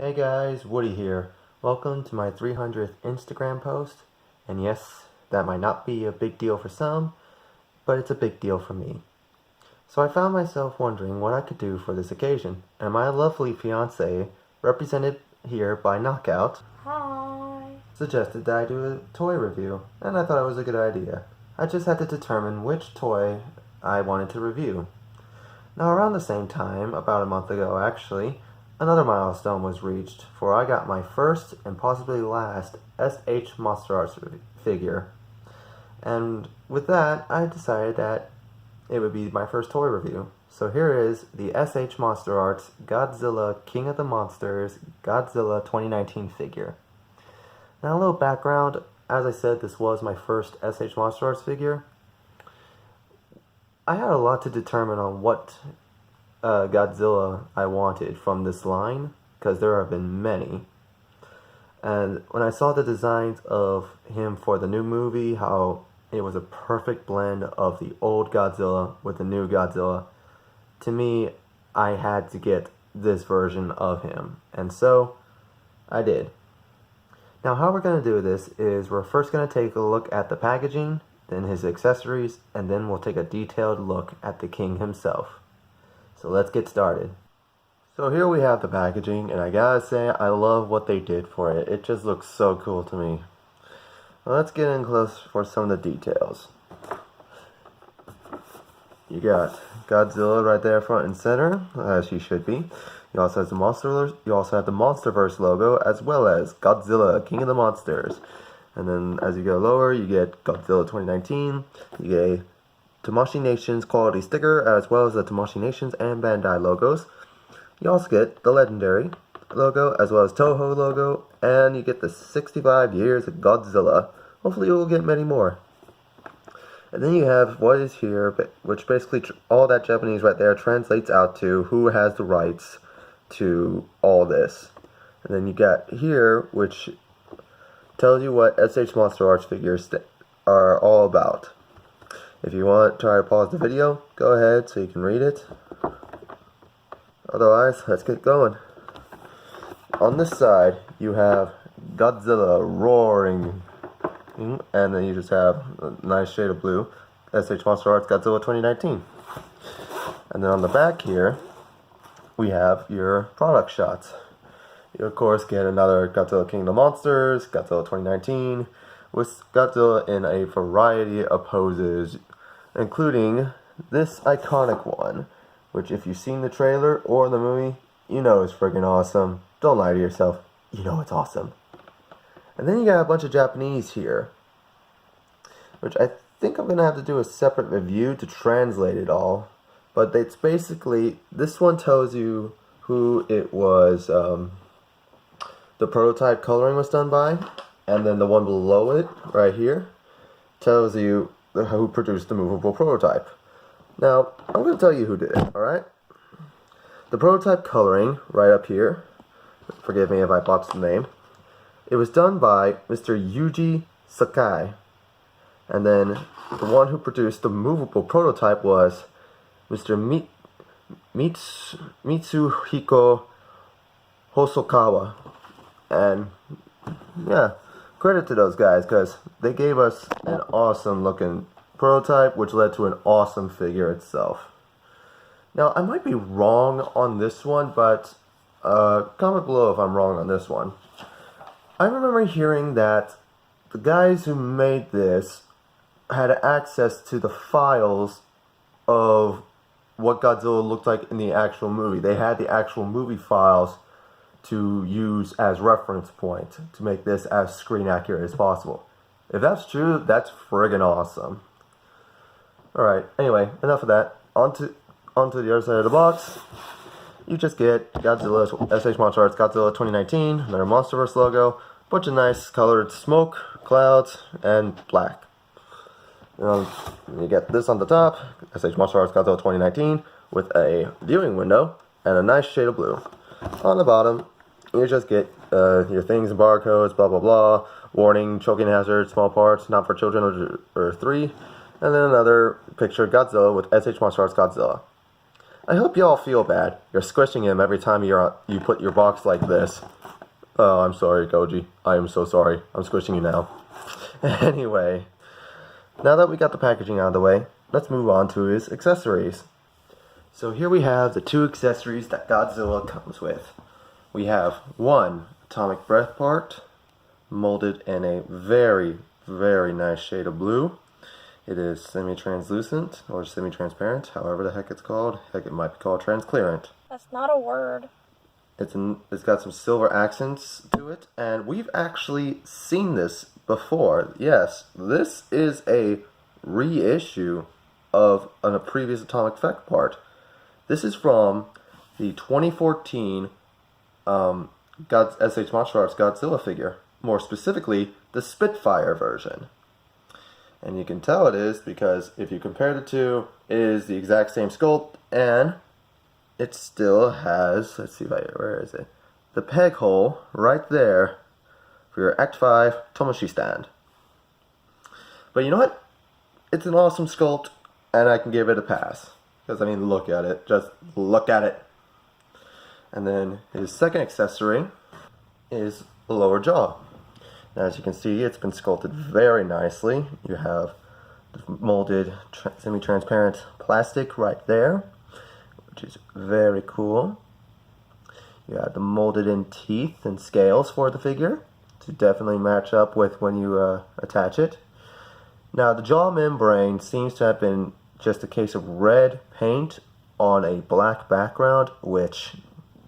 Hey guys, Woody here. Welcome to my 300th Instagram post. And yes, that might not be a big deal for some, but it's a big deal for me. So I found myself wondering what I could do for this occasion, and my lovely fiance, represented here by Knockout, Hi. suggested that I do a toy review, and I thought it was a good idea. I just had to determine which toy I wanted to review. Now around the same time, about a month ago actually, another milestone was reached, for I got my first and possibly last SH MonsterArts figure. And with that, I decided that it would be my first toy review. So here is the SH MonsterArts Godzilla King of the Monsters Godzilla 2019 figure. Now a little background, as I said, this was my first SH MonsterArts figure. I had a lot to determine on what Godzilla I wanted from this line, because there have been many. And when I saw the designs of him for the new movie, how it was a perfect blend of the old Godzilla with the new Godzilla, to me, I had to get this version of him. And so, I did. Now how we're going to do this is we're first going to take a look at the packaging, then his accessories, and then we'll take a detailed look at the king himself. So let's get started. So here we have the packaging, and I gotta say, I love what they did for it. It just looks so cool to me. Well, let's get in close for some of the details. You got Godzilla right there front and center, as he should be. You also have the MonsterVerse logo, as well as Godzilla, King of the Monsters. And then as you go lower, you get Godzilla 2019, you get a Tamashii Nations quality sticker, as well as the Tamashii Nations and Bandai logos. You also get the Legendary logo, as well as Toho logo, and you get the 65 years of Godzilla. Hopefully you will get many more. And then you have what is here, which basically all that Japanese right there translates out to who has the rights to all this. And then you got here, which tells you what SH MonsterArts figures are all about. If you want, try to pause the video, go ahead so you can read it. Otherwise, let's get going. On this side, you have Godzilla roaring, and then you just have a nice shade of blue, SH MonsterArts Godzilla 2019. And then on the back here, we have your product shots. You of course get another Godzilla King of the Monsters, Godzilla 2019, with Godzilla in a variety of poses, including this iconic one, which if you've seen the trailer or the movie, you know it's friggin' awesome. Don't lie to yourself, you know it's awesome. And then you got a bunch of Japanese here, which I think I'm going to have to do a separate review to translate it all. But it's basically, this one tells you who it was, the prototype coloring was done by, and then the one below it, right here, tells you who produced the movable prototype. Now, I'm going to tell you who did it, alright? The prototype coloring, right up here, forgive me if I botched the name, it was done by Mr. Yuji Sakai. And then the one who produced the movable prototype was Mr. Mitsuhiko Hosokawa. And yeah, credit to those guys, because they gave us an awesome looking prototype, which led to an awesome figure itself. Now, I might be wrong on this one, but comment below if I'm wrong on this one. I remember hearing that the guys who made this had access to the files of what Godzilla looked like in the actual movie. They had the actual movie files to use as reference point to make this as screen accurate as possible. If that's true, that's friggin' awesome. Alright, anyway, enough of that. Onto the other side of the box. You just get Godzilla, SH MonsterArts Godzilla 2019, another MonsterVerse logo, bunch of nice colored smoke, clouds, and black. You get this on the top, SH MonsterArts Godzilla 2019, with a viewing window and a nice shade of blue. On the bottom, you just get your things and barcodes, blah blah blah, warning, choking hazard, small parts, not for children or 3, and then another picture of Godzilla with SH MonsterArts Godzilla. I hope you all feel bad. You're squishing him every time you put your box like this. Oh, I'm sorry, Koji. I am so sorry. I'm squishing you now. Anyway, now that we got the packaging out of the way, let's move on to his accessories. So here we have the 2 accessories that Godzilla comes with. We have one atomic breath part, molded in a very, very nice shade of blue. It is semi-translucent or semi-transparent, however the heck it's called. Heck, it might be called transparent. That's not a word. It's got some silver accents to it, and we've actually seen this before. Yes, this is a reissue of a previous atomic effect part. This is from the 2014 SH MonsterArts Godzilla figure. More specifically, the Spitfire version. And you can tell it is because if you compare the two, it is the exact same sculpt, and it still has, let's see if where is it? The peg hole right there for your Act 5 Tomoshi stand. But you know what? It's an awesome sculpt, and I can give it a pass. Because, I mean, look at it. Just look at it. And then his second accessory is the lower jaw. Now, as you can see, it's been sculpted very nicely. You have the molded semi-transparent plastic right there, which is very cool. You have the molded in teeth and scales for the figure to definitely match up with when you attach it. Now, the jaw membrane seems to have been just a case of red paint on a black background, which,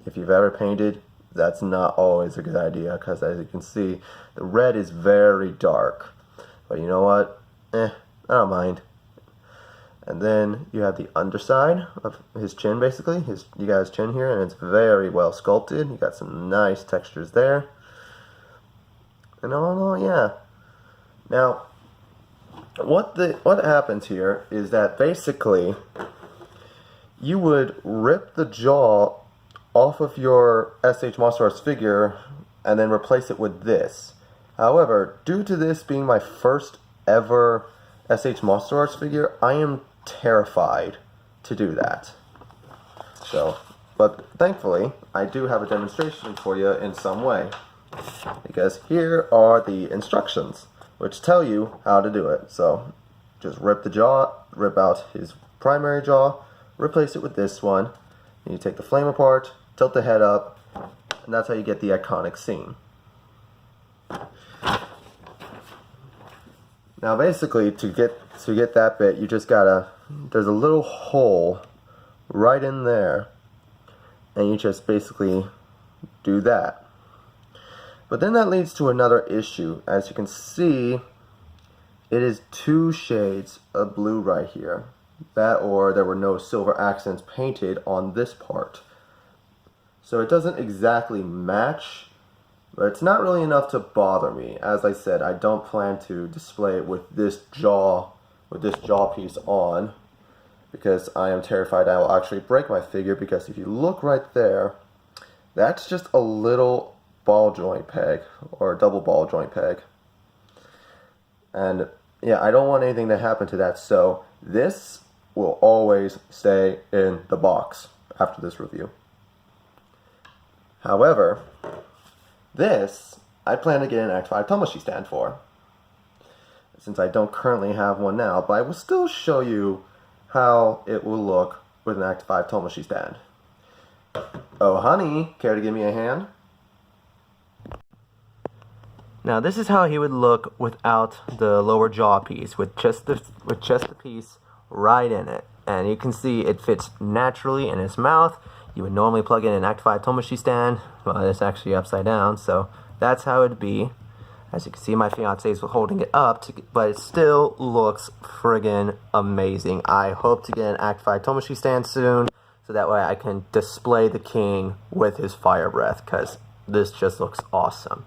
if you've ever painted, that's not always a good idea, because as you can see, the red is very dark. But you know what? I don't mind. And then you have the underside of his chin, basically. You got his chin here, and it's very well sculpted. You got some nice textures there. And all in all, yeah. Now, what happens here is that basically you would rip the jaw off of your SH MonsterArts figure and then replace it with this. However, due to this being my first ever SH MonsterArts figure, I am terrified to do that. So, but thankfully, I do have a demonstration for you in some way. Because here are the instructions, which tell you how to do it. So, just rip the jaw, rip out his primary jaw, replace it with this one. And you take the flame apart, tilt the head up, and that's how you get the iconic scene. Now basically, to get that bit, you just gotta, there's a little hole right in there, and you just basically do that. But then that leads to another issue. As you can see, it is 2 shades of blue right here. That, or there were no silver accents painted on this part. So it doesn't exactly match, but it's not really enough to bother me. As I said, I don't plan to display it with this jaw piece on, because I am terrified I will actually break my figure, because if you look right there, that's just a little ball joint peg, or a double ball joint peg. And yeah, I don't want anything to happen to that, so this will always stay in the box after this review. However, this, I plan to get an Act 5 Tomoshi stand for, since I don't currently have one now, but I will still show you how it will look with an Act 5 Tomoshi stand. Oh honey, care to give me a hand? Now this is how he would look without the lower jaw piece, with just the piece right in it. And you can see it fits naturally in his mouth. You would normally plug in an Act 5 Tomoshi stand. Well, it's actually upside down, so that's how it'd be. As you can see, my fiance is holding it up, but it still looks friggin' amazing. I hope to get an Act 5 Tomoshi stand soon, so that way I can display the king with his fire breath, because this just looks awesome.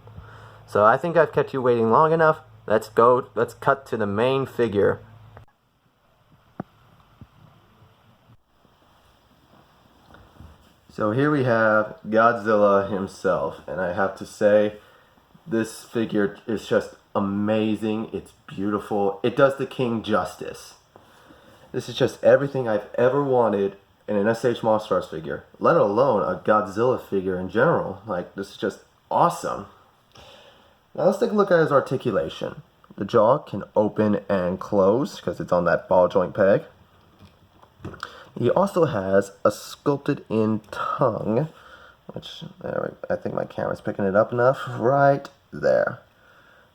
So I think I've kept you waiting long enough. Let's cut to the main figure. So here we have Godzilla himself, and I have to say, this figure is just amazing. It's beautiful. It does the king justice. This is just everything I've ever wanted in an SH MonsterArts figure, let alone a Godzilla figure in general. Like, this is just awesome. Now let's take a look at his articulation. The jaw can open and close because it's on that ball joint peg. He also has a sculpted in tongue, which I think my camera's picking it up enough right there.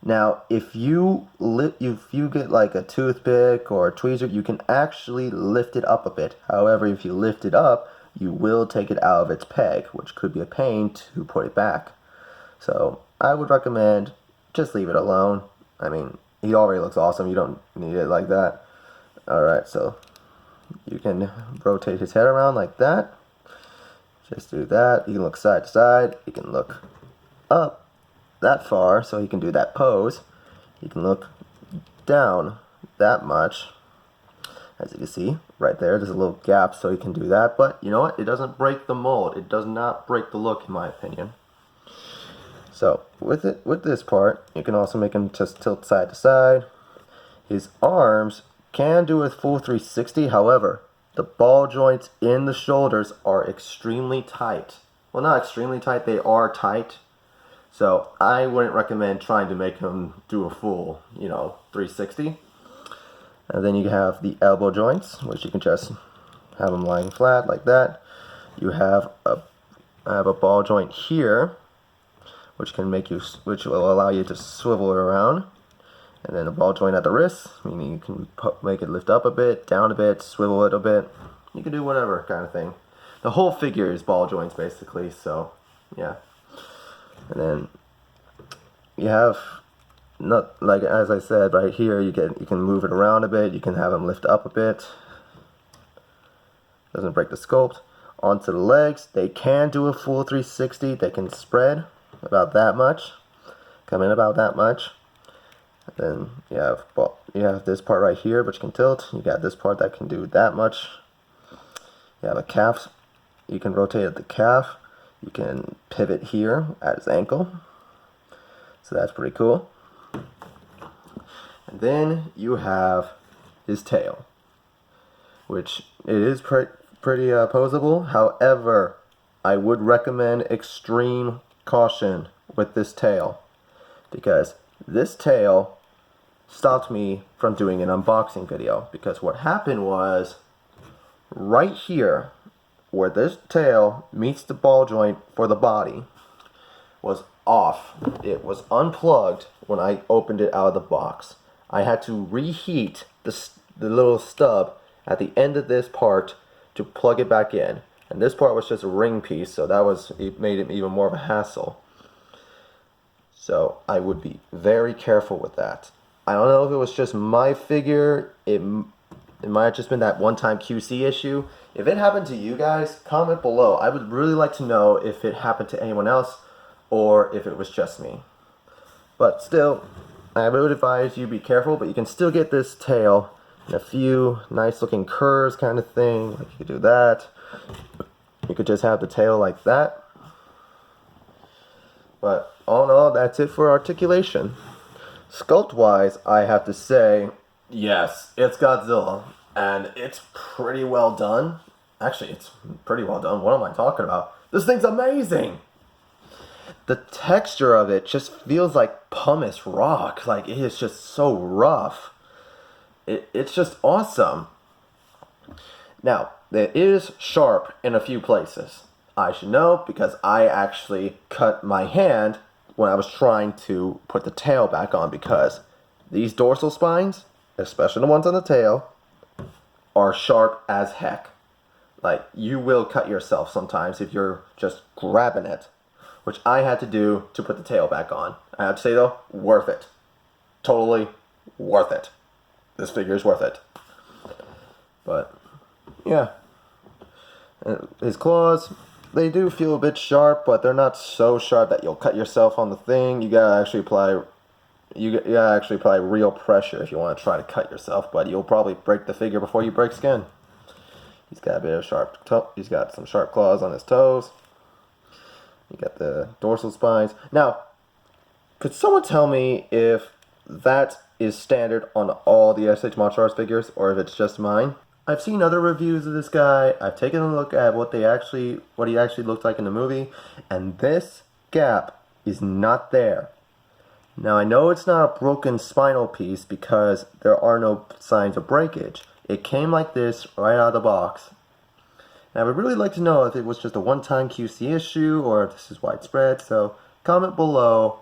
Now, if you get like a toothpick or a tweezer, you can actually lift it up a bit. However, if you lift it up, you will take it out of its peg, which could be a pain to put it back. So I would recommend just leave it alone. I mean, he already looks awesome. You don't need it like that. Alright, so you can rotate his head around like that. Just do that. You can look side to side. You can look up that far so he can do that pose. You can look down that much. As you can see, right there's a little gap so he can do that. But you know what? It doesn't break the mold. It does not break the look, in my opinion. So with this part, you can also make him just tilt side to side. His arms can do a full 360. However, the ball joints in the shoulders are extremely tight. Well, not extremely tight. They are tight. So I wouldn't recommend trying to make him do a full, 360. And then you have the elbow joints, which you can just have them lying flat like that. You have a ball joint here, which will allow you to swivel it around. And then a ball joint at the wrist, meaning you can make it lift up a bit, down a bit, swivel it a bit. You can do whatever kind of thing. The whole figure is ball joints basically, so yeah. And then you have, not like as I said right here, you can move it around a bit, you can have them lift up a bit. Doesn't break the sculpt. Onto the legs, they can do a full 360, they can spread about that much, come in about that much. And then you have this part right here which can tilt. You got this part that can do that much. You have a calf. You can rotate at the calf. You can pivot here at his ankle. So that's pretty cool. And then you have his tail, which it is pretty posable. However, I would recommend extreme caution with this tail, because this tail stopped me from doing an unboxing video. Because what happened was, right here where this tail meets the ball joint for the body was off. It was unplugged when I opened it out of the box. I had to reheat the little stub at the end of this part to plug it back in. And this part was just a ring piece, so it made it even more of a hassle. So I would be very careful with that. I don't know if it was just my figure. It might have just been that one-time QC issue. If it happened to you guys, comment below. I would really like to know if it happened to anyone else or if it was just me. But still, I would advise you be careful, but you can still get this tail in a few nice looking curves kind of thing. Like you could do that. You could just have the tail like that. But all in all, that's it for articulation. Sculpt wise, I have to say, yes, it's Godzilla, and it's pretty well done. Actually, it's pretty well done. What am I talking about? This thing's amazing! The texture of it just feels like pumice rock. Like, it is just so rough. It's just awesome. Now, it is sharp in a few places. I should know because I actually cut my hand when I was trying to put the tail back on, because these dorsal spines, especially the ones on the tail, are sharp as heck. Like, you will cut yourself sometimes if you're just grabbing it, which I had to do to put the tail back on. I have to say though, worth it. Totally worth it. This figure is worth it. But yeah, his claws, they do feel a bit sharp, but they're not so sharp that you'll cut yourself on the thing. You gotta actually apply real pressure if you want to try to cut yourself, but you'll probably break the figure before you break skin. He's got a bit of he's got some sharp claws on his toes. You got the dorsal spines. Now, could someone tell me if that is standard on all the SH MonsterArts figures, or if it's just mine? I've seen other reviews of this guy. I've taken a look at what he actually looked like in the movie, and this gap is not there. Now I know it's not a broken spinal piece because there are no signs of breakage. It came like this right out of the box. And I would really like to know if it was just a one-time QC issue or if this is widespread, so comment below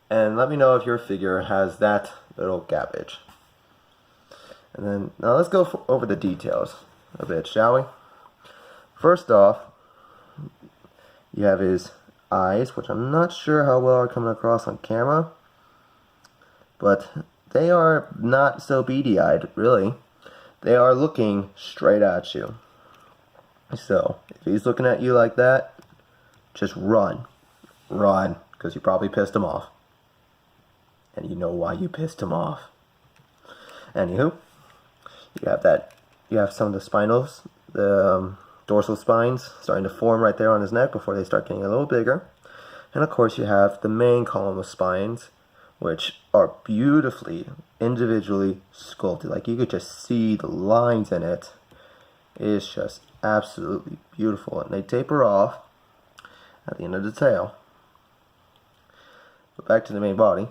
and let me know if your figure has that little gappage. And then, now let's go over the details a bit, shall we? First off, you have his eyes, which I'm not sure how well are coming across on camera, but they are not so beady-eyed, really. They are looking straight at you. So, if he's looking at you like that, just run. Run, because you probably pissed him off. And you know why you pissed him off. Anywho, you have some of the spinals, the dorsal spines starting to form right there on his neck before they start getting a little bigger. And of course you have the main column of spines, which are beautifully, individually sculpted. Like you could just see the lines in it. It is just absolutely beautiful. And they taper off at the end of the tail. But back to the main body.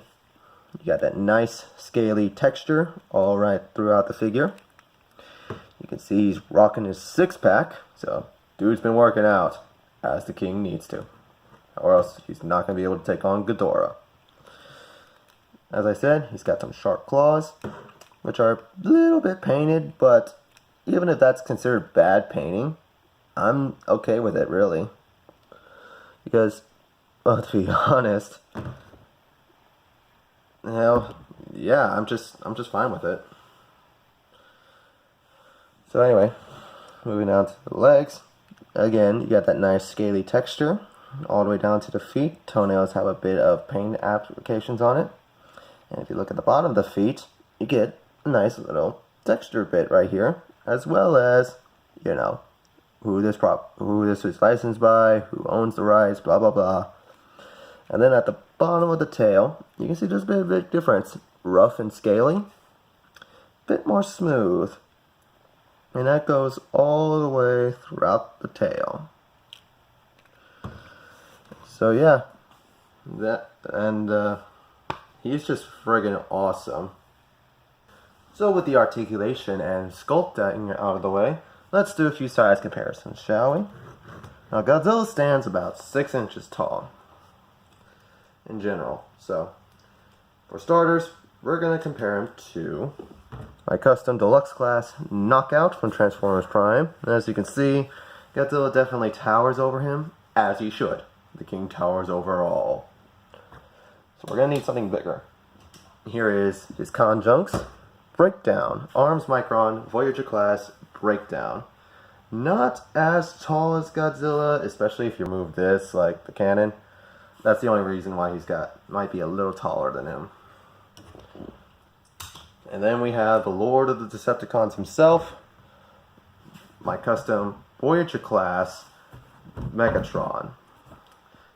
You got that nice scaly texture all right throughout the figure. You can see he's rocking his six-pack, so dude's been working out as the king needs to, or else he's not going to be able to take on Ghidorah. As I said, he's got some sharp claws, which are a little bit painted, but even if that's considered bad painting, I'm okay with it, really. Because, well, to be honest, hell, yeah, I'm just fine with it. So anyway, moving down to the legs. Again, you got that nice scaly texture all the way down to the feet. Toenails have a bit of paint applications on it. And if you look at the bottom of the feet, you get a nice little texture bit right here, as well as, you know, who this is licensed by, who owns the rights, blah blah blah. And then at the bottom of the tail, you can see there's a big difference. Rough and scaly, a bit more smooth. And that goes all the way throughout the tail. So yeah, he's just friggin' awesome. So with the articulation and sculpting out of the way, let's do a few size comparisons, shall we? Now Godzilla stands about 6 inches tall in general. So for starters, we're going to compare him to my custom deluxe class Knockout from Transformers Prime. And as you can see, Godzilla definitely towers over him, as he should. The king towers over all. So we're going to need something bigger. Here is his conjuncts. Breakdown. Arms Micron, Voyager class, breakdown. Not as tall as Godzilla, especially if you move this, like the cannon. That's the only reason why might be a little taller than him. And then we have the Lord of the Decepticons himself, my custom Voyager class, Megatron.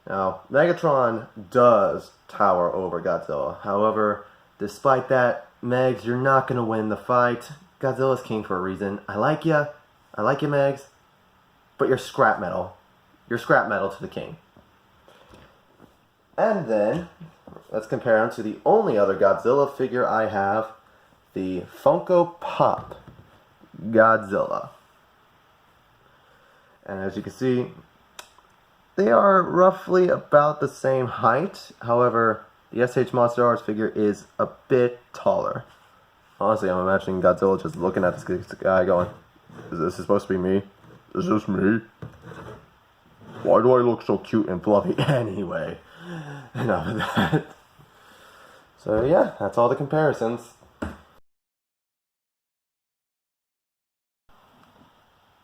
Now, Megatron does tower over Godzilla. However, despite that, Megs, you're not going to win the fight. Godzilla's king for a reason. I like you, Megs, but you're scrap metal. You're scrap metal to the king. And then, let's compare him to the only other Godzilla figure I have, the Funko Pop Godzilla. And as you can see, they are roughly about the same height. However, the SH Monster Arts figure is a bit taller. Honestly, I'm imagining Godzilla just looking at this guy going, is this supposed to be me? Is this me? Why do I look so cute and fluffy anyway? Enough of that. So yeah, that's all the comparisons.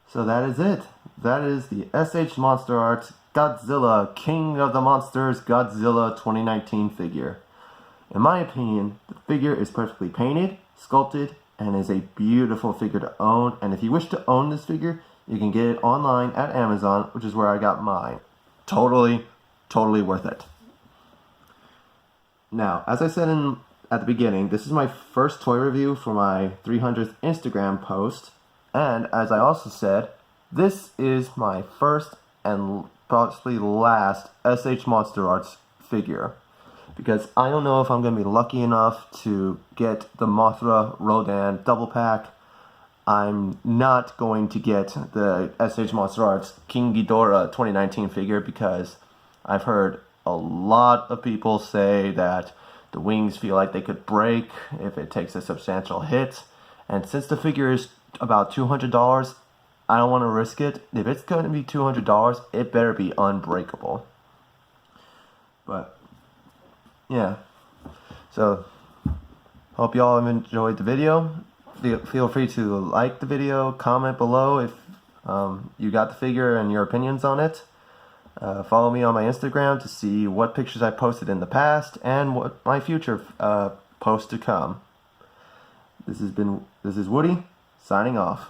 So that is it. That is the SH Monster Arts Godzilla King of the Monsters Godzilla 2019 figure. In my opinion, the figure is perfectly painted, sculpted, and is a beautiful figure to own. And if you wish to own this figure, you can get it online at Amazon, which is where I got mine. Totally worth it. Now, as I said at the beginning, this is my first toy review for my 300th Instagram post. And as I also said, this is my first and possibly last SH Monster Arts figure, because I don't know if I'm going to be lucky enough to get the Mothra Rodan double pack. I'm not going to get the SH Monster Arts King Ghidorah 2019 figure because I've heard a lot of people say that the wings feel like they could break if it takes a substantial hit. And since the figure is about $200, I don't want to risk it. If it's going to be $200, it better be unbreakable. But yeah, so hope y'all have enjoyed the video. Feel free to like the video, comment below if you got the figure and your opinions on it. Follow me on my Instagram to see what pictures I posted in the past and what my future posts to come. This is Woody signing off.